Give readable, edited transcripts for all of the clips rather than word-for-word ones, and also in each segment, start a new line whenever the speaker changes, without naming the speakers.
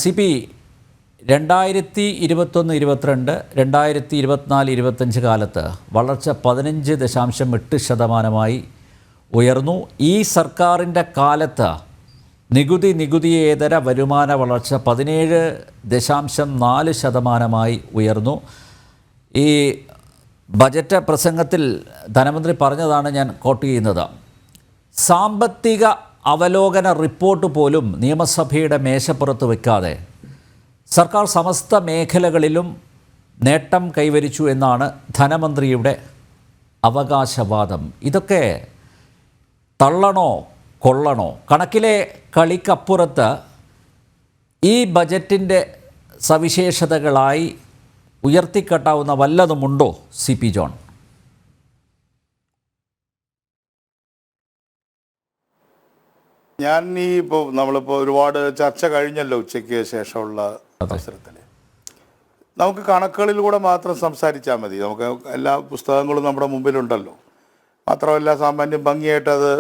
CP 2021-22, 2024-25 കാലത്ത് വളർച്ച 15.8% ഉയർന്നു. ഈ സർക്കാരിൻ്റെ കാലത്ത് നികുതിയേതര വരുമാന വളർച്ച 17.4% ഉയർന്നു. ഈ ബജറ്റ് പ്രസംഗത്തിൽ ധനമന്ത്രി പറഞ്ഞതാണ് ഞാൻ കോട്ട് ചെയ്യുന്നത്. സാമ്പത്തിക അവലോകന റിപ്പോർട്ട് പോലും നിയമസഭയുടെ മേശപ്പുറത്ത് വയ്ക്കാതെ സർക്കാർ സമസ്ത മേഖലകളിലും നേട്ടം കൈവരിച്ചു എന്നാണ് ധനമന്ത്രിയുടെ അവകാശവാദം. ഇതൊക്കെ തള്ളണോ കൊള്ളണോ? കണക്കിലെ കളിക്കപ്പുറത്ത് ഈ ബജറ്റിൻ്റെ സവിശേഷതകളായി ഉയർത്തിക്കാട്ടാവുന്ന വല്ലതുമുണ്ടോ CP ജോൺ?
നമ്മളിപ്പോൾ ഒരുപാട് ചർച്ച കഴിഞ്ഞല്ലോ ഉച്ചയ്ക്ക് ശേഷമുള്ള അവസരത്തിൽ. നമുക്ക് കണക്കുകളിലൂടെ മാത്രം സംസാരിച്ചാൽ മതി. നമുക്ക് എല്ലാ പുസ്തകങ്ങളും നമ്മുടെ മുമ്പിലുണ്ടല്ലോ. മാത്രമല്ല സാമാന്യം ഭംഗിയായിട്ട് അത്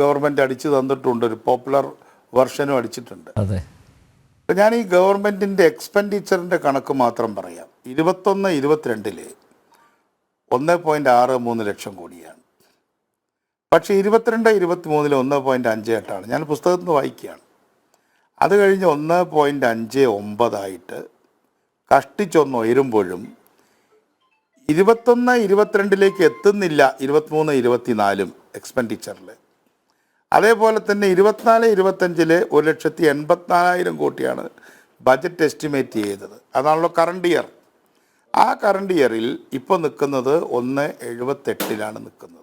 ഗവൺമെൻറ് അടിച്ചു തന്നിട്ടുണ്ട്. ഒരു പോപ്പുലർ വെർഷനും അടിച്ചിട്ടുണ്ട്.
അതെ.
അപ്പം ഞാൻ ഈ ഗവൺമെൻറ്റിൻ്റെ എക്സ്പെൻഡിച്ചറിൻ്റെ കണക്ക് മാത്രം പറയാം. 21-22 1.63 ലക്ഷം കോടിയാണ്. പക്ഷേ 22-23 1.58 ഞാൻ പുസ്തകത്തിൽ നിന്ന് വായിക്കുകയാണ്. അത് കഴിഞ്ഞ് 1.59 കഷ്ടിച്ചൊന്ന് ഉയരുമ്പോഴും 21-22 എത്തുന്നില്ല. 23-24 എക്സ്പെൻഡിച്ചറിൽ. അതേപോലെ തന്നെ 24-25 1,84,000 കോടിയാണ് ബജറ്റ് എസ്റ്റിമേറ്റ് ചെയ്തത്. അതാണല്ലോ കറണ്ട് ഇയർ. ആ കറണ്ട് ഇയറിൽ ഇപ്പോൾ നിൽക്കുന്നത് 1.78 നിൽക്കുന്നത്.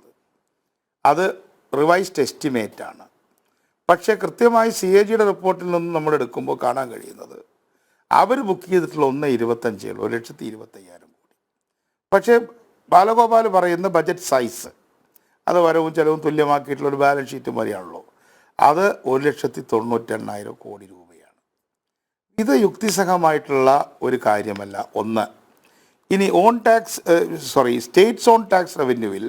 അത് റിവൈസ്ഡ് എസ്റ്റിമേറ്റ് ആണ്. പക്ഷേ കൃത്യമായി CAGയുടെ റിപ്പോർട്ടിൽ നിന്ന് നമ്മൾ എടുക്കുമ്പോൾ കാണാൻ കഴിയുന്നത് അവർ ബുക്ക് ചെയ്തിട്ടുള്ള 1.25 1,25,000 കോടി. പക്ഷേ ബാലഗോപാൽ പറയുന്ന ബജറ്റ് സൈസ് അത് വരവും ചെലവും തുല്യമാക്കിയിട്ടുള്ള ഒരു ബാലൻസ് ഷീറ്റ് മതിയാണല്ലോ. അത് 1,98,000 കോടി രൂപയാണ്. ഇത് യുക്തിസഹമായിട്ടുള്ള ഒരു കാര്യമല്ല. ഒന്ന്, ഇനി സ്റ്റേറ്റ്സ് ഓൺ ടാക്സ് റവന്യൂവിൽ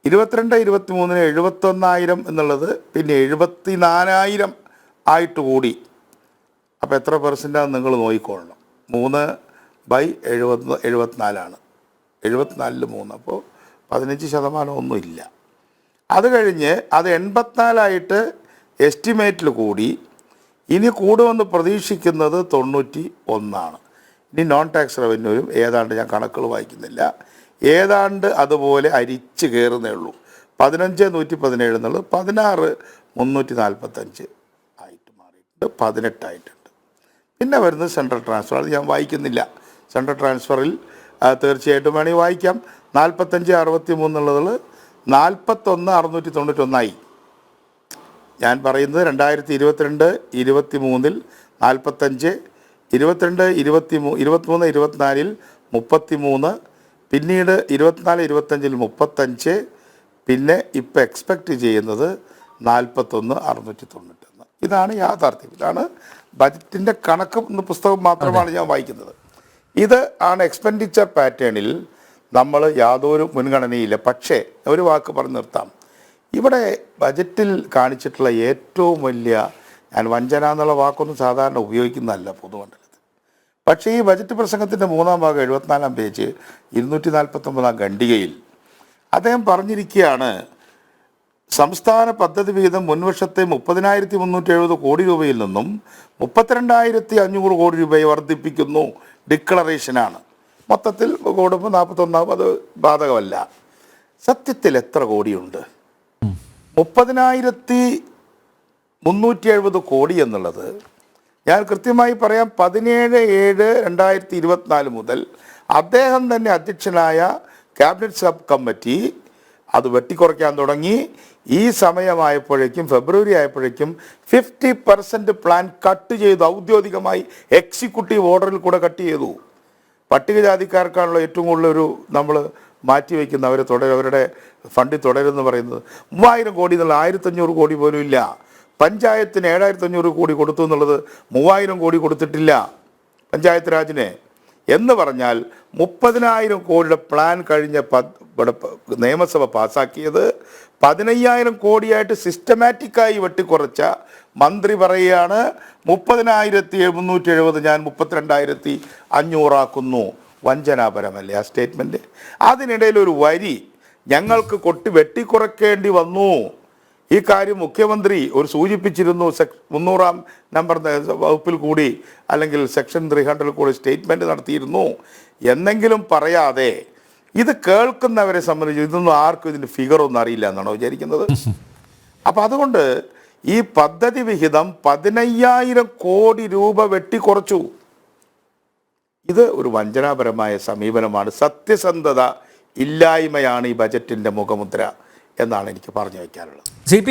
22-23 71,000 എന്നുള്ളത് പിന്നെ 74,000 ആയിട്ട് കൂടി. അപ്പോൾ എത്ര പെർസെൻറ്റാണ് നിങ്ങൾ നോക്കിക്കൊള്ളണം. 3/74 74 3, അപ്പോൾ 15% ഒന്നുമില്ല. അത് കഴിഞ്ഞ് അത് 84 എസ്റ്റിമേറ്റിൽ കൂടി. ഇനി കൂടുമെന്ന് പ്രതീക്ഷിക്കുന്നത് 91. ഇനി നോൺ ടാക്സ് റവന്യൂവും ഏതാണ്ട്, ഞാൻ കണക്കുകൾ വായിക്കുന്നില്ല, ഏതാണ്ട് അതുപോലെ അരിച്ച് കയറുന്നേ ഉള്ളൂ. 15,117 എന്നുള്ളത് 16,345 ആയിട്ട് മാറിയിട്ടുണ്ട്. 18 ആയിട്ടുണ്ട്. പിന്നെ വരുന്നത് സെൻട്രൽ ട്രാൻസ്ഫർ. അത് ഞാൻ വായിക്കുന്നില്ല. സെൻട്രൽ ട്രാൻസ്ഫറിൽ തീർച്ചയായിട്ടും വേണമെങ്കിൽ വായിക്കാം. 45,63 എന്നുള്ളത് 41,691 ഞാൻ പറയുന്നത് 2022-23 45, 22-23-24 33, പിന്നീട് 24-25 35, പിന്നെ ഇപ്പോൾ എക്സ്പെക്റ്റ് ചെയ്യുന്നത് 41,691. ഇതാണ് യാഥാർത്ഥ്യം. ഇതാണ് ബജറ്റിൻ്റെ കണക്ക്. പുസ്തകം മാത്രമാണ് ഞാൻ വായിക്കുന്നത്. ഇത് ആണ് എക്സ്പെൻഡിച്ചർ പാറ്റേണിൽ നമ്മൾ യാതൊരു മുൻഗണനയില്ല. പക്ഷേ ഒരു വാക്ക് പറഞ്ഞ് നിർത്താം. ഇവിടെ ബജറ്റിൽ കാണിച്ചിട്ടുള്ള ഏറ്റവും വലിയ, ഞാൻ വഞ്ചന എന്നുള്ള വാക്കൊന്നും സാധാരണ ഉപയോഗിക്കുന്നതല്ല പൊതുമണ്ഡലത്തിൽ. പക്ഷേ ഈ ബജറ്റ് പ്രസംഗത്തിൻ്റെ 3-ാം ഭാഗം 74-ാം പേജ് 249-ാം ഖണ്ഡികയിൽ അദ്ദേഹം പറഞ്ഞിരിക്കുകയാണ്, സംസ്ഥാന പദ്ധതി വിഹിതം മുൻവർഷത്തെ 30,370 കോടി രൂപയിൽ നിന്നും 32,500 കോടി രൂപയെ വർദ്ധിപ്പിക്കുന്നു. ഡിക്ലറേഷനാണ്. മൊത്തത്തിൽ കൂടുമ്പോൾ 41 അത് ബാധകമല്ല. സത്യത്തിൽ എത്ര കോടിയുണ്ട്? 30,370 കോടി എന്നുള്ളത് ഞാൻ കൃത്യമായി പറയാം. 17/7/2024 മുതൽ അദ്ദേഹം തന്നെ അധ്യക്ഷനായ ക്യാബിനറ്റ് സബ് കമ്മിറ്റി അത് വെട്ടിക്കുറയ്ക്കാൻ തുടങ്ങി. ഈ സമയമായപ്പോഴേക്കും, ഫെബ്രുവരി ആയപ്പോഴേക്കും 50% പ്ലാൻ കട്ട് ചെയ്തു. ഔദ്യോഗികമായി എക്സിക്യൂട്ടീവ് ഓർഡറിൽ കൂടെ കട്ട് ചെയ്തു. പട്ടികജാതിക്കാർക്കാണല്ലോ ഏറ്റവും കൂടുതലൊരു നമ്മൾ മാറ്റിവെക്കുന്ന, അവരുടെ ഫണ്ടിൽ തുടരുമെന്ന് പറയുന്നത്. 3,000 കോടി എന്നുള്ള 1,500 കോടി പോലും ഇല്ല. പഞ്ചായത്തിന് 7,500 കോടി കൊടുത്തു എന്നുള്ളത് 3,000 കോടി കൊടുത്തിട്ടില്ല പഞ്ചായത്ത് രാജിന്. എന്ന് പറഞ്ഞാൽ 30,000 കോടിയുടെ പ്ലാൻ കഴിഞ്ഞ ഇവിടെ നിയമസഭ പാസ്സാക്കിയത് 15,000 കോടിയായിട്ട് സിസ്റ്റമാറ്റിക്കായി വെട്ടിക്കുറച്ച മന്ത്രി പറയുകയാണ് 30,370 ഞാൻ 32,500 ആക്കുന്നു. വഞ്ചനാപരമല്ലേ ആ സ്റ്റേറ്റ്മെൻറ്റ്? അതിനിടയിൽ ഒരു വരി ഞങ്ങൾക്ക് വെട്ടിക്കുറയ്ക്കേണ്ടി വന്നു. ഈ കാര്യം മുഖ്യമന്ത്രി സൂചിപ്പിച്ചിരുന്നു. 300 നമ്പർ വകുപ്പിൽ കൂടി അല്ലെങ്കിൽ സെക്ഷൻ 300 കൂടി സ്റ്റേറ്റ്മെൻറ്റ് നടത്തിയിരുന്നു എന്നെങ്കിലും പറയാതെ ഇത് കേൾക്കുന്നവരെ സംബന്ധിച്ച് ഇതൊന്നും ആർക്കും ഇതിൻ്റെ ഫിഗറൊന്നും അറിയില്ല എന്നാണോ വിചാരിക്കുന്നത്? അപ്പം അതുകൊണ്ട് ഈ പദ്ധതി വിഹിതം 15,000 കോടി രൂപ വെട്ടിക്കുറച്ചു. ഇത് ഒരു വഞ്ചനാപരമായ സമീപനമാണ്. സത്യസന്ധത ഇല്ലായ്മയാണ് ഈ ബജറ്റിൻ്റെ മുഖമുദ്ര എന്നാണ് എനിക്ക് പറഞ്ഞു വയ്ക്കാനുള്ളത്.
CP,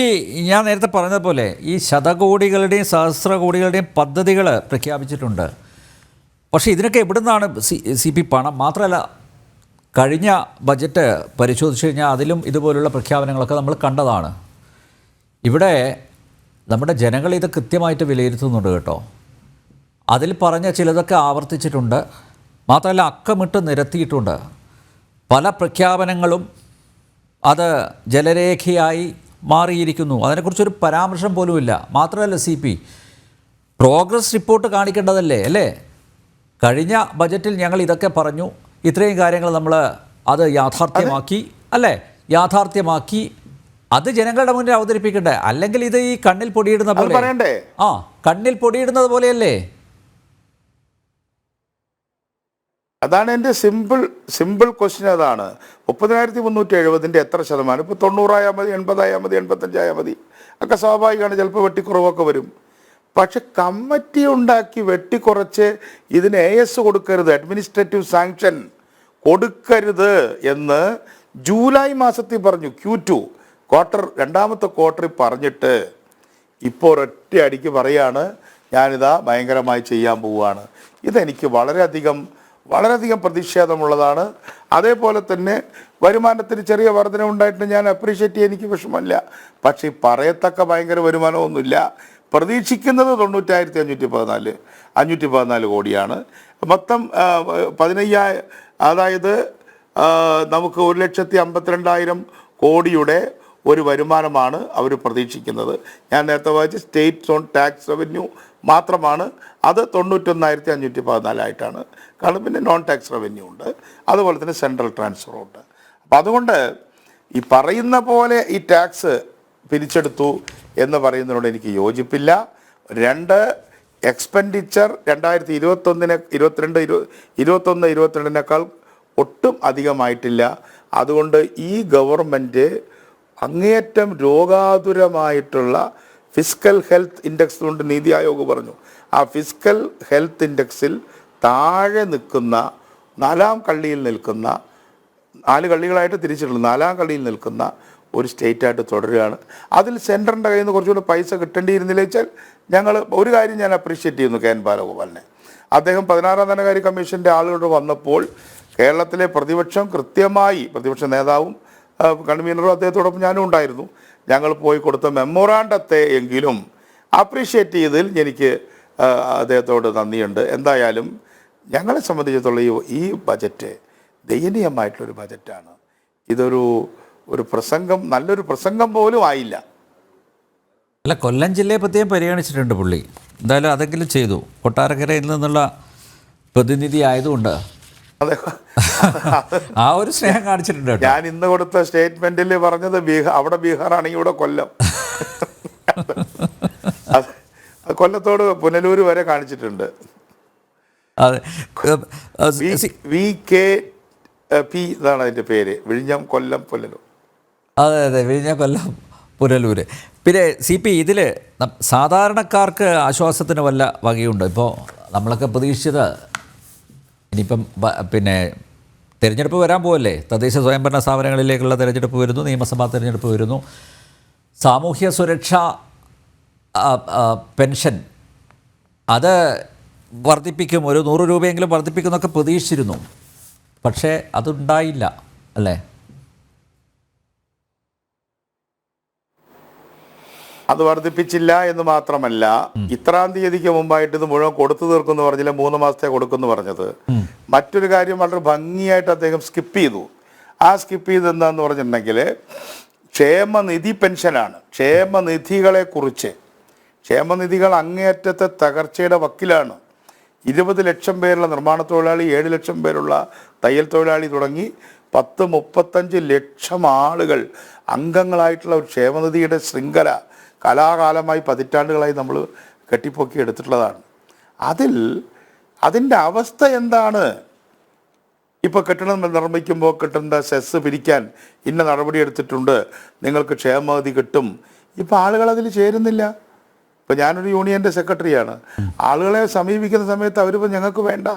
ഞാൻ നേരത്തെ പറഞ്ഞതുപോലെ ഈ ശതകോടികളുടെയും സഹസ്രകോടികളുടെയും പദ്ധതികൾ പ്രഖ്യാപിച്ചിട്ടുണ്ട്. പക്ഷേ ഇതിനൊക്കെ എവിടെ നിന്നാണ് CP പണം? മാത്രമല്ല, കഴിഞ്ഞ ബജറ്റ് പരിശോധിച്ച് കഴിഞ്ഞാൽ അതിലും ഇതുപോലുള്ള പ്രഖ്യാപനങ്ങളൊക്കെ നമ്മൾ കണ്ടതാണ്. ഇവിടെ നമ്മുടെ ജനങ്ങൾ ഇത് കൃത്യമായിട്ട് വിലയിരുത്തുന്നുണ്ട് കേട്ടോ. അതിൽ പറഞ്ഞ ചിലതൊക്കെ ആവർത്തിച്ചിട്ടുണ്ട്. മാത്രമല്ല, അക്കമിട്ട് നിരത്തിയിട്ടുണ്ട്. പല പ്രഖ്യാപനങ്ങളും അത് ജലരേഖയായി മാറിയിരിക്കുന്നു. അതിനെക്കുറിച്ചൊരു പരാമർശം പോലുമില്ല. മാത്രമല്ല CP, പ്രോഗ്രസ് റിപ്പോർട്ട് കാണിക്കേണ്ടതല്ലേ അല്ലേ? കഴിഞ്ഞ ബജറ്റിൽ ഞങ്ങൾ ഇതൊക്കെ പറഞ്ഞു, ഇത്രയും കാര്യങ്ങൾ നമ്മൾ അത് യാഥാർത്ഥ്യമാക്കി അല്ലേ? യാഥാർത്ഥ്യമാക്കി അത് ജനങ്ങളുടെ മുന്നിൽ അവതരിപ്പിക്കണ്ടേ? അല്ലെങ്കിൽ ഇത് ഈ കണ്ണിൽ പൊടിയിടുന്ന പോലെ
പറയണ്ടേ?
കണ്ണിൽ പൊടിയിടുന്നത് പോലെയല്ലേ?
അതാണ് എൻ്റെ സിമ്പിൾ ക്വസ്റ്റ്യൻ. അതാണ് 30,370 എത്ര ശതമാനം? ഇപ്പോൾ 90 മതി, 80 മതി, 85 മതി, ഒക്കെ സ്വാഭാവികമാണ്. ചിലപ്പോൾ വെട്ടിക്കുറവൊക്കെ വരും. പക്ഷെ കമ്മിറ്റി ഉണ്ടാക്കി വെട്ടിക്കുറച്ച് ഇതിന് AS കൊടുക്കരുത്, അഡ്മിനിസ്ട്രേറ്റീവ് സാങ്ഷൻ കൊടുക്കരുത് എന്ന് ജൂലൈ മാസത്തിൽ പറഞ്ഞു. Q2 രണ്ടാമത്തെ ക്വാർട്ടറിൽ പറഞ്ഞിട്ട് ഇപ്പോൾ ഒറ്റ അടിക്ക് പറയാണ് ഞാനിതാ ഭയങ്കരമായി ചെയ്യാൻ പോവുകയാണ്. ഇതെനിക്ക് വളരെയധികം പ്രതിഷേധമുള്ളതാണ്. അതേപോലെ തന്നെ വരുമാനത്തിന് ചെറിയ വർധന ഉണ്ടായിട്ട് ഞാൻ അപ്രീഷിയേറ്റ് ചെയ്യാൻ എനിക്ക് വിഷമമില്ല. പക്ഷേ പറയത്തക്ക ഭയങ്കര വരുമാനമൊന്നുമില്ല. പ്രതീക്ഷിക്കുന്നത് 90,514 കോടിയാണ്. മൊത്തം 15,000, അതായത് നമുക്ക് 1,52,000 കോടിയുടെ ഒരു വരുമാനമാണ് അവർ പ്രതീക്ഷിക്കുന്നത്. ഞാൻ നേരത്തെ വായിച്ച സ്റ്റേറ്റ് ഓൺ ടാക്സ് റവന്യൂ മാത്രമാണ്. അത് 91,514 ആയിട്ടാണ്. കാരണം പിന്നെ നോൺ ടാക്സ് റവന്യൂ ഉണ്ട്, അതുപോലെ തന്നെ സെൻട്രൽ ട്രാൻസ്ഫർ ഉണ്ട്. അപ്പം അതുകൊണ്ട് ഈ പറയുന്ന പോലെ ഈ ടാക്സ് പിരിച്ചെടുത്തു എന്ന് പറയുന്നതിനോട് എനിക്ക് യോജിപ്പില്ല. 2, എക്സ്പെൻഡിച്ചർ 2021-22 ഒട്ടും അധികമായിട്ടില്ല. അതുകൊണ്ട് ഈ ഗവൺമെൻറ് അങ്ങേയറ്റം രോഗാതുരമായിട്ടുള്ള ഫിസ്ക്കൽ ഹെൽത്ത് ഇൻഡെക്സ് കൊണ്ട് നീതി ആയോഗ് പറഞ്ഞു. ആ ഫിസ്ക്കൽ ഹെൽത്ത് ഇൻഡെക്സിൽ താഴെ നിൽക്കുന്ന 4ാം കള്ളിയിൽ നിൽക്കുന്ന 4 കള്ളികളായിട്ട് തിരിച്ചിട്ടുള്ള 4ാം കള്ളിയിൽ നിൽക്കുന്ന ഒരു സ്റ്റേറ്റായിട്ട് തുടരുകയാണ്. അതിൽ സെൻറ്ററിൻ്റെ കയ്യിൽ നിന്ന് കുറച്ചുകൂടി പൈസ കിട്ടേണ്ടിയിരുന്നില്ല വെച്ചാൽ ഒരു കാര്യം ഞാൻ അപ്രീഷിയേറ്റ് ചെയ്യുന്നു KN ബാലഗോപാലിനെ. അദ്ദേഹം 16ാം ധനകാര്യ കമ്മീഷൻ്റെ ആളുകളോട് വന്നപ്പോൾ കേരളത്തിലെ പ്രതിപക്ഷ നേതാവും കൺവീനറും അദ്ദേഹത്തോടൊപ്പം ഞാനും ഉണ്ടായിരുന്നു. ഞങ്ങൾ പോയി കൊടുത്ത മെമ്മോറാണ്ടത്തെ എങ്കിലും അപ്രീഷിയേറ്റ് ചെയ്തതിൽ എനിക്ക് അദ്ദേഹത്തോട് നന്ദിയുണ്ട്. എന്തായാലും ഞങ്ങളെ സംബന്ധിച്ചിടത്തോളം ഈ ബജറ്റ് ദയനീയമായിട്ടുള്ളൊരു ബജറ്റാണ്. ഇതൊരു നല്ലൊരു പ്രസംഗം പോലും ആയില്ല.
അല്ല, കൊല്ലം ജില്ലയെ പ്രത്യേകം പരിഗണിച്ചിട്ടുണ്ട് പുള്ളി. എന്തായാലും അതെങ്കിലും ചെയ്തു. കൊട്ടാരക്കരയിൽ നിന്നുള്ള പ്രതിനിധി ആയതുകൊണ്ട് ആ ഒരു സ്നേഹം കാണിച്ചിട്ടുണ്ട്.
ഞാൻ ഇന്ന് കൊടുത്ത സ്റ്റേറ്റ്മെന്റിൽ പറഞ്ഞത് അവിടെ ബീഹാറാണെങ്കിൽ ഇവിടെ കൊല്ലം. കൊല്ലത്തോട് പുനലൂർ വരെ കാണിച്ചിട്ടുണ്ട്.
അതെ,
VKP ഇതാണ് അതിൻ്റെ പേര്. വിഴിഞ്ഞം, കൊല്ലം, പുനലൂർ.
അതെ, വിഴിഞ്ഞം, കൊല്ലം, പുനലൂർ. പിന്നെ CP, ഇതിൽ സാധാരണക്കാർക്ക് ആശ്വാസത്തിന് വല്ല വകയുണ്ട്? ഇപ്പോൾ നമ്മളൊക്കെ പ്രതീക്ഷിച്ചത് ഇനിയിപ്പം പിന്നെ തിരഞ്ഞെടുപ്പ് വരാൻ പോവല്ലേ, തദ്ദേശ സ്വയംഭരണ സ്ഥാപനങ്ങളിലേക്കുള്ള തിരഞ്ഞെടുപ്പ് വരുന്നു, നിയമസഭാ തിരഞ്ഞെടുപ്പ് വരുന്നു, സാമൂഹ്യ സുരക്ഷാ പെൻഷൻ അത് വർദ്ധിപ്പിക്കും, ഒരു 100 രൂപയെങ്കിലും വർദ്ധിപ്പിക്കുമെന്നൊക്കെ പ്രതീക്ഷിച്ചിരുന്നു. പക്ഷേ അതുണ്ടായില്ല അല്ലേ?
അത് വർദ്ധിപ്പിച്ചില്ല എന്ന് മാത്രമല്ല, ഇത്രാം തീയതിക്ക് മുമ്പായിട്ട് ഇത് മുഴുവൻ കൊടുത്തു തീർക്കുമെന്ന് പറഞ്ഞില്ല, 3 മാസത്തെ കൊടുക്കുമെന്ന് പറഞ്ഞത്. മറ്റൊരു കാര്യം വളരെ ഭംഗിയായിട്ട് അദ്ദേഹം സ്കിപ്പ് ചെയ്തു. ആ സ്കിപ്പ് ചെയ്ത് എന്താന്ന് പറഞ്ഞിട്ടുണ്ടെങ്കിൽ ക്ഷേമനിധി പെൻഷനാണ്. ക്ഷേമനിധികളെക്കുറിച്ച്, ക്ഷേമനിധികൾ അങ്ങേയറ്റത്തെ തകർച്ചയുടെ വക്കിലാണ്. 20 ലക്ഷം പേരുള്ള നിർമ്മാണ തൊഴിലാളി, 7 ലക്ഷം പേരുള്ള തയ്യൽ തൊഴിലാളി തുടങ്ങി 35 ലക്ഷം ആളുകൾ അംഗങ്ങളായിട്ടുള്ള ഒരു ക്ഷേമനിധിയുടെ ശൃംഖല കലാകാലമായി പതിറ്റാണ്ടുകളായി നമ്മൾ കെട്ടിപ്പൊക്കി എടുത്തിട്ടുള്ളതാണ്. അതിൻ്റെ അവസ്ഥ എന്താണ്? ഇപ്പോൾ കെട്ടിടം നിർമ്മിക്കുമ്പോൾ കിട്ടേണ്ട സെസ് പിരിക്കാൻ ഇന്ന നടപടി എടുത്തിട്ടുണ്ട്, നിങ്ങൾക്ക് ക്ഷേമനിധി കിട്ടും. ഇപ്പോൾ ആളുകൾ അതിൽ ചേരുന്നില്ല. ഇപ്പോൾ ഞാനൊരു യൂണിയൻ്റെ സെക്രട്ടറിയാണ്. ആളുകളെ സമീപിക്കുന്ന സമയത്ത് അവരിപ്പോൾ ഞങ്ങൾക്ക് വേണ്ട,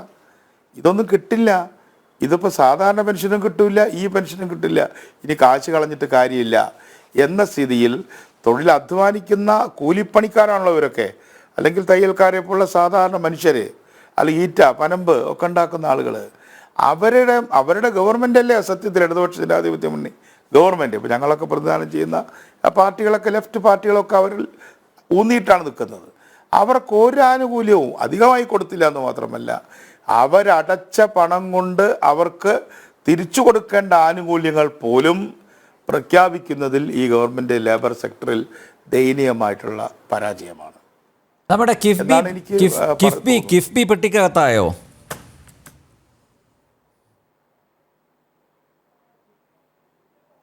ഇതൊന്നും കിട്ടില്ല, ഇതിപ്പോൾ സാധാരണ പെൻഷനും കിട്ടില്ല, ഈ പെൻഷനും കിട്ടില്ല, ഇനി കാശ് കളഞ്ഞിട്ട് കാര്യമില്ല എന്ന സ്ഥിതിയിൽ തൊഴിൽ അധ്വാനിക്കുന്ന കൂലിപ്പണിക്കാരാണല്ലോ ഇവരൊക്കെ, അല്ലെങ്കിൽ തയ്യൽക്കാരെ പോലുള്ള സാധാരണ മനുഷ്യർ, അല്ലെങ്കിൽ ഈറ്റ പനമ്പ് ഒക്കെ ഉണ്ടാക്കുന്ന ആളുകൾ, അവരുടെ ഗവൺമെൻറ് അല്ലേ സത്യത്തിൽ ഇടതുപക്ഷ ജനാധിപത്യ മുന്നണി ഗവൺമെൻറ്. ഇപ്പോൾ ഞങ്ങളൊക്കെ പ്രതിദാനം ചെയ്യുന്ന പാർട്ടികളൊക്കെ, ലെഫ്റ്റ് പാർട്ടികളൊക്കെ അവരിൽ ഊന്നിയിട്ടാണ് നിൽക്കുന്നത്. അവർക്ക് ഒരു ആനുകൂല്യവും അധികമായി കൊടുത്തില്ല എന്ന് മാത്രമല്ല, അവരടച്ച പണം കൊണ്ട് അവർക്ക് തിരിച്ചു കൊടുക്കേണ്ട ആനുകൂല്യങ്ങൾ പോലും പ്രഖ്യാപിക്കുന്നതിൽ ഈ ഗവൺമെൻറ് ലേബർ സെക്ടറിൽ ദയനീയമായിട്ടുള്ള പരാജയമാണ്.
നമ്മുടെ കിഫ്ബി പെട്ടിക്കകത്തായോ?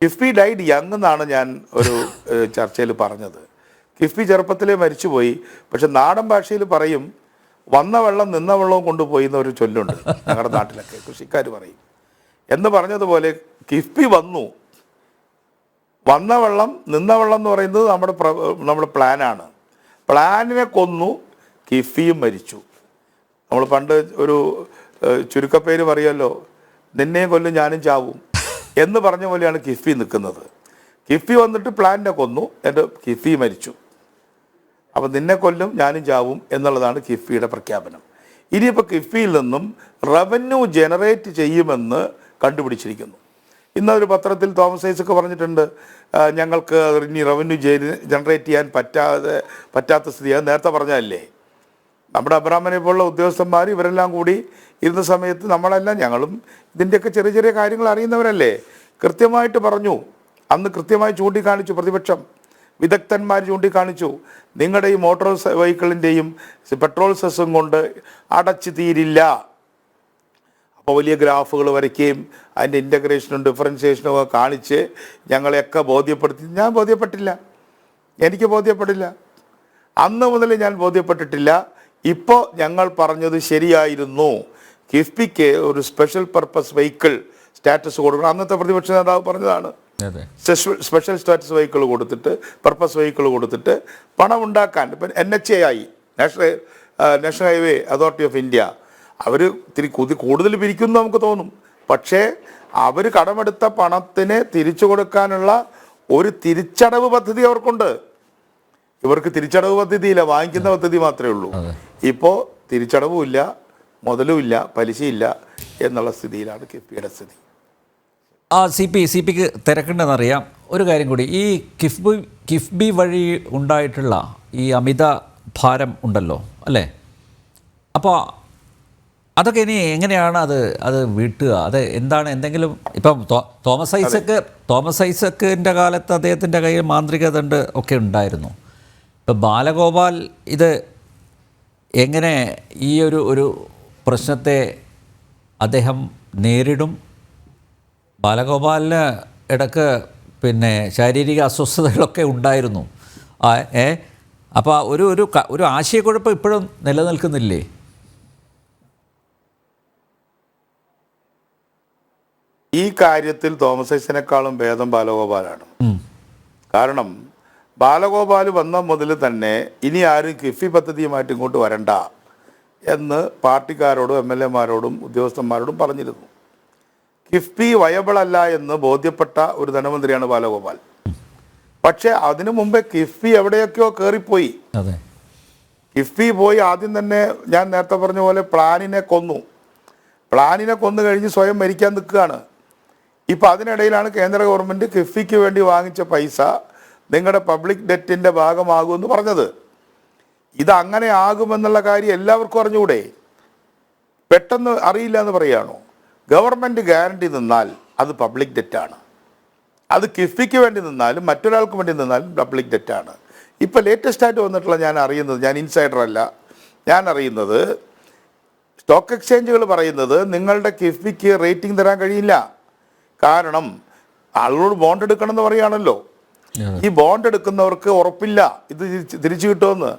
കിഫ്ബി ഡൈഡ് യങ് എന്നാണ് ഞാൻ ഒരു ചർച്ചയിൽ പറഞ്ഞത്. കിഫ്ബി ചെറുപ്പത്തിലേ മരിച്ചുപോയി. പക്ഷെ നാടൻ ഭാഷയിൽ പറയും, വന്ന വെള്ളം നിന്ന വെള്ളവും കൊണ്ടുപോയി എന്നൊരു ചൊല്ലുണ്ട് ഞങ്ങളുടെ നാട്ടിലൊക്കെ, കൃഷിക്കാർ പറയും. എന്ന് പറഞ്ഞതുപോലെ കിഫ്ബി വന്ന വെള്ളം നിന്ന വെള്ളം എന്ന് പറയുന്നത് നമ്മുടെ പ്ലാനാണ്. പ്ലാനിനെ കൊന്നു, കിഫ്ബിയും മരിച്ചു. നമ്മൾ പണ്ട് ഒരു ചുരുക്കപ്പേര് പറയുമല്ലോ, നിന്നെയും കൊല്ലും ഞാനും ചാവും എന്ന് പറഞ്ഞ പോലെയാണ് കിഫ്ബി നിൽക്കുന്നത്. കിഫ്ബി വന്നിട്ട് പ്ലാനിനെ കൊന്നു, എൻ്റെ കിഫ്ബി മരിച്ചു. അപ്പം നിന്നെ കൊല്ലും ഞാനും ചാവും എന്നുള്ളതാണ് കിഫ്ബിയുടെ പ്രഖ്യാപനം. ഇനിയിപ്പോൾ കിഫ്ബിയിൽ നിന്നും റവന്യൂ ജനറേറ്റ് ചെയ്യുമെന്ന് കണ്ടുപിടിച്ചിരിക്കുന്നു. ഇന്നൊരു പത്രത്തിൽ തോമസ് ഐസക് പറഞ്ഞിട്ടുണ്ട്, ഞങ്ങൾക്ക് ഇനി റവന്യൂ ജനറേറ്റ് ചെയ്യാൻ പറ്റാത്ത സ്ഥിതിയാണ്. നേരത്തെ പറഞ്ഞതല്ലേ, നമ്മുടെ അബ്രാഹ്മനെ പോലുള്ള ഉദ്യോഗസ്ഥന്മാർ ഇവരെല്ലാം കൂടി ഇരുന്ന സമയത്ത് നമ്മളെല്ലാം, ഞങ്ങളും ഇതിൻ്റെയൊക്കെ ചെറിയ ചെറിയ കാര്യങ്ങൾ അറിയുന്നവരല്ലേ, കൃത്യമായിട്ട് പറഞ്ഞു. അന്ന് കൃത്യമായി ചൂണ്ടിക്കാണിച്ചു, പ്രതിപക്ഷം വിദഗ്ധന്മാർ ചൂണ്ടിക്കാണിച്ചു, നിങ്ങളുടെ ഈ മോട്ടോർ വെഹിക്കിളിൻ്റെയും പെട്രോൾ സെസ്സും കൊണ്ട് അടച്ചു തീരില്ല. അപ്പോൾ വലിയ ഗ്രാഫുകൾ വരയ്ക്കുകയും അതിൻ്റെ ഇൻ്റഗ്രേഷനും ഡിഫറൻസിയേഷനും ഒക്കെ കാണിച്ച് ഞങ്ങളെയൊക്കെ ബോധ്യപ്പെടുത്തി. ഞാൻ ബോധ്യപ്പെട്ടില്ല, എനിക്ക് ബോധ്യപ്പെടില്ല, അന്ന് മുതൽ ഞാൻ ബോധ്യപ്പെട്ടിട്ടില്ല. ഇപ്പോൾ ഞങ്ങൾ പറഞ്ഞത് ശരിയായിരുന്നു, കിഫ്ബിക്ക് ഒരു സ്പെഷ്യൽ പർപ്പസ് വെഹിക്കിൾ സ്റ്റാറ്റസ് കൊടുക്കണം. അന്നത്തെ പ്രതിപക്ഷ നേതാവ് പറഞ്ഞതാണ്, സ്പെഷ്യൽ സ്റ്റാറ്റസ് വെഹിക്കിൾ കൊടുത്തിട്ട്, പർപ്പസ് വെഹിക്കിൾ കൊടുത്തിട്ട് പണം ഉണ്ടാക്കാൻ. ഇപ്പം NHAI, national highway authority of India, അവർ ഇത്തിരി കൂടുതൽ പിരിക്കുമെന്ന് നമുക്ക് തോന്നും. പക്ഷേ അവർ കടമെടുത്ത പണത്തിന് തിരിച്ചു കൊടുക്കാനുള്ള ഒരു തിരിച്ചടവ് പദ്ധതി അവർക്കുണ്ട്. ഇവർക്ക് തിരിച്ചടവ് പദ്ധതിയില്ല, വാങ്ങിക്കുന്ന പദ്ധതി മാത്രമേ ഉള്ളൂ. ഇപ്പോൾ തിരിച്ചടവും ഇല്ല, മുതലും ഇല്ല, പലിശയില്ല എന്നുള്ള സ്ഥിതിയിലാണ് കിഫ്ബിയുടെ സ്ഥിതി.
സി പിക്ക് തിരക്കുണ്ടെന്നറിയാം. ഒരു കാര്യം കൂടി, ഈ കിഫ്ബി വഴി ഉണ്ടായിട്ടുള്ള ഈ അമിത ഭാരം ഉണ്ടല്ലോ അല്ലേ, അപ്പോൾ അതൊക്കെ ഇനി എങ്ങനെയാണ് അത് വീട്ടുക? അത് എന്താണ്? എന്തെങ്കിലും ഇപ്പം തോമസ് ഐസക്കിൻ്റെ കാലത്ത് അദ്ദേഹത്തിൻ്റെ കയ്യിൽ മാന്ത്രിക ദണ്ഡ് ഒക്കെ ഉണ്ടായിരുന്നു. ഇപ്പം ബാലഗോപാൽ ഇത് എങ്ങനെ ഈ ഒരു പ്രശ്നത്തെ അദ്ദേഹം നേരിടും? ബാലഗോപാലിന് ഇടയ്ക്ക് ശാരീരിക അസ്വസ്ഥതകളൊക്കെ ഉണ്ടായിരുന്നു. അപ്പോൾ ഒരു ആശയക്കുഴപ്പം ഇപ്പോഴും നിലനിൽക്കുന്നില്ലേ?
ഈ കാര്യത്തിൽ തോമസ് ഐസക്കിനേക്കാളും ഭേദം ബാലഗോപാലാണ്. കാരണം ബാലഗോപാൽ വന്ന മുതൽ തന്നെ ഇനി ആരും കിഫ്ബി പദ്ധതിയുമായിട്ട് ഇങ്ങോട്ട് വരണ്ട എന്ന് പാർട്ടിക്കാരോടും MLA-മാരോടും ഉദ്യോഗസ്ഥന്മാരോടും പറഞ്ഞിരുന്നു. കിഫ്ബി വയബിൾ അല്ല എന്ന് ബോധ്യപ്പെട്ട ഒരു ധനമന്ത്രിയാണ് ബാലഗോപാൽ. പക്ഷേ അതിനു മുമ്പേ കിഫ്ബി എവിടെയൊക്കെയോ കയറിപ്പോയി. കിഫ്ബി പോയി ആദ്യം തന്നെ ഞാൻ നേരത്തെ പറഞ്ഞ പോലെ പ്ലാനിനെ കൊന്നു കഴിഞ്ഞ് സ്വയം മരിക്കാൻ നിൽക്കുകയാണ്. ഇപ്പം അതിനിടയിലാണ് കേന്ദ്ര ഗവൺമെൻറ് കിഫ്ബിക്ക് വേണ്ടി വാങ്ങിച്ച പൈസ നിങ്ങളുടെ പബ്ലിക് ഡെറ്റിൻ്റെ ഭാഗമാകുമെന്ന് പറഞ്ഞത്. ഇത് അങ്ങനെ ആകുമെന്നുള്ള കാര്യം എല്ലാവർക്കും അറിഞ്ഞുകൂടെ? പെട്ടെന്ന് അറിയില്ല എന്ന് പറയുകയാണോ? ഗവൺമെൻറ് ഗ്യാരണ്ടി നിന്നാൽ അത് പബ്ലിക് ഡെറ്റാണ്. അത് കിഫ്ബിക്ക് വേണ്ടി നിന്നാലും മറ്റൊരാൾക്ക് വേണ്ടി നിന്നാലും പബ്ലിക് ഡെറ്റാണ്. ഇപ്പോൾ ലേറ്റസ്റ്റ് ആയിട്ട് വന്നിട്ടുള്ള ഞാൻ അറിയുന്നത്, ഞാൻ ഇൻസൈഡർ അല്ല, ഞാൻ അറിയുന്നത് സ്റ്റോക്ക് എക്സ്ചേഞ്ചുകൾ പറയുന്നത് നിങ്ങളുടെ കിഫ്ബിക്ക് റേറ്റിംഗ് തരാൻ കഴിയില്ല. കാരണം ആളുകളോട് ബോണ്ട് എടുക്കണം എന്ന് പറയുകയാണല്ലോ. ഈ ബോണ്ട് എടുക്കുന്നവർക്ക് ഉറപ്പില്ല ഇത് തിരിച്ചു കിട്ടുമെന്ന്.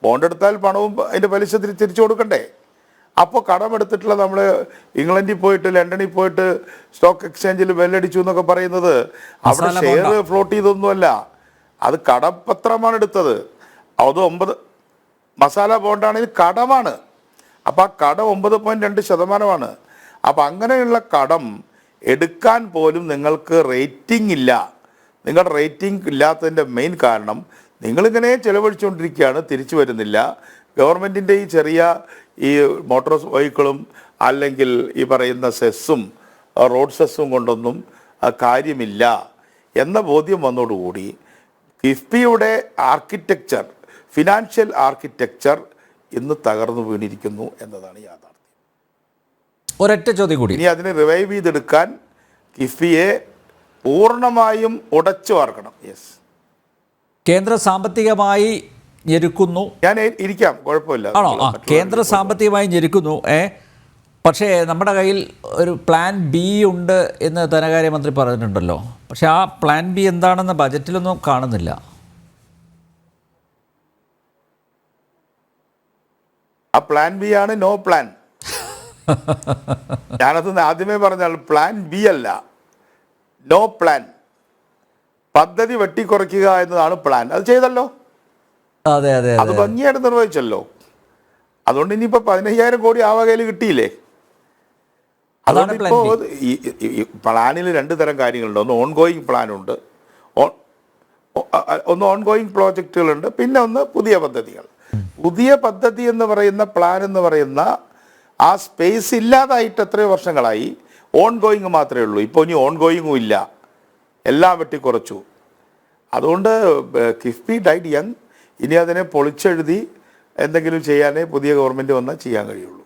ബോണ്ട് എടുത്താൽ പണവും അതിൻ്റെ പലിശ തിരിച്ചു കൊടുക്കണ്ടേ? അപ്പോൾ കടമെടുത്തിട്ടുള്ള നമ്മൾ ഇംഗ്ലണ്ടിൽ പോയിട്ട് ലണ്ടനിൽ പോയിട്ട് സ്റ്റോക്ക് എക്സ്ചേഞ്ചിൽ ബെല്ലടിച്ചു എന്നൊക്കെ പറയുന്നത് അവിടെ ഷെയർ ഫ്ലോട്ട് ചെയ്തൊന്നുമല്ല, അത് കടപ്പത്രമാണ് എടുത്തത്. അത് 9 മസാല ബോണ്ടാണെങ്കിൽ കടമാണ്. അപ്പോൾ ആ കടം 9.2%. അപ്പോൾ അങ്ങനെയുള്ള കടം എടുക്കാൻ പോലും നിങ്ങൾക്ക് റേറ്റിംഗ് ഇല്ല. നിങ്ങളുടെ റേറ്റിംഗ് ഇല്ലാത്തതിൻ്റെ മെയിൻ കാരണം നിങ്ങളിങ്ങനെ ചിലവഴിച്ചുകൊണ്ടിരിക്കുകയാണ്, തിരിച്ചു വരുന്നില്ല. ഗവൺമെൻറ്റിൻ്റെ ഈ ചെറിയ ഈ മോട്ടോർ വെഹിക്കിളും അല്ലെങ്കിൽ ഈ പറയുന്ന സെസ്സും റോഡ് സെസ്സും കൊണ്ടൊന്നും കാര്യമില്ല എന്ന ബോധ്യം വന്നതോടുകൂടി കിഫ്ബിയുടെ ആർക്കിടെക്ചർ, ഫിനാൻഷ്യൽ ആർക്കിടെക്ചർ ഇന്ന് തകർന്നു വീണിരിക്കുന്നു എന്നതാണ് യാഥാർത്ഥ്യം.
ഒരൊറ്റ ചോദ്യം കൂടി.
ഇനി അതിനെ റിവൈവ് ചെയ്തെടുക്കാൻ കിഫ്ബിയെ പൂർണ്ണമായും ഉടച്ചു വാർക്കണം. യെസ്,
കേന്ദ്ര സാമ്പത്തികമായി ഞെരുക്കുന്നു.
ഞാൻ ഇരിക്കാം, കുഴപ്പമില്ല.
ആണോ? കേന്ദ്ര സാമ്പത്തികമായി ഞെരുക്കുന്നു. പക്ഷേ നമ്മുടെ കയ്യിൽ ഒരു പ്ലാൻ ബി ഉണ്ട് എന്ന് ധനകാര്യമന്ത്രി പറഞ്ഞിട്ടുണ്ടല്ലോ. പക്ഷേ ആ പ്ലാൻ ബി എന്താണെന്ന് ബജറ്റിലൊന്നും കാണുന്നില്ല.
ആ പ്ലാൻ ബി ആണ് നോ പ്ലാൻ. ഞാനത് ആദ്യമേ പറഞ്ഞാൽ പ്ലാൻ ബി അല്ല, നോ പ്ലാൻ. പദ്ധതി വെട്ടിക്കുറയ്ക്കുക എന്നതാണ് പ്ലാൻ. അത് ചെയ്തല്ലോ.
അതെ അതെ,
അത് ഭംഗിയായിട്ട് നിർവഹിച്ചല്ലോ. അതുകൊണ്ട് ഇനിയിപ്പോൾ 15,000 കോടി ആ വകയിൽ കിട്ടിയില്ലേ? അതുകൊണ്ട് ഇപ്പോൾ ഈ പ്ലാനിൽ 2 തരം കാര്യങ്ങളുണ്ട്. ഒന്ന് ഓൺഗോയിങ് പ്ലാനുണ്ട്, ഒന്ന് ഓൺഗോയിങ് പ്രോജക്റ്റുകളുണ്ട്, പിന്നെ ഒന്ന് പുതിയ പദ്ധതികൾ. പുതിയ പദ്ധതി എന്ന് പറയുന്ന പ്ലാൻ എന്ന് പറയുന്ന ആ സ്പേസ് ഇല്ലാതായിട്ട് എത്രയോ വർഷങ്ങളായി. ഓൺഗോയിങ് മാത്രമേ ഉള്ളൂ. ഇപ്പോൾ ഇനി ഓൺഗോയിങ്ങും ഇല്ല, എല്ലാം വെട്ടിക്കുറച്ചു. അതുകൊണ്ട് കിഫ്ബി ഡൈഡ് യങ്. ഇനി അതിനെ പൊളിച്ചെഴുതി എന്തെങ്കിലും ചെയ്യാനേ പുതിയ ഗവൺമെൻറ് വന്നാൽ ചെയ്യാൻ കഴിയുള്ളൂ.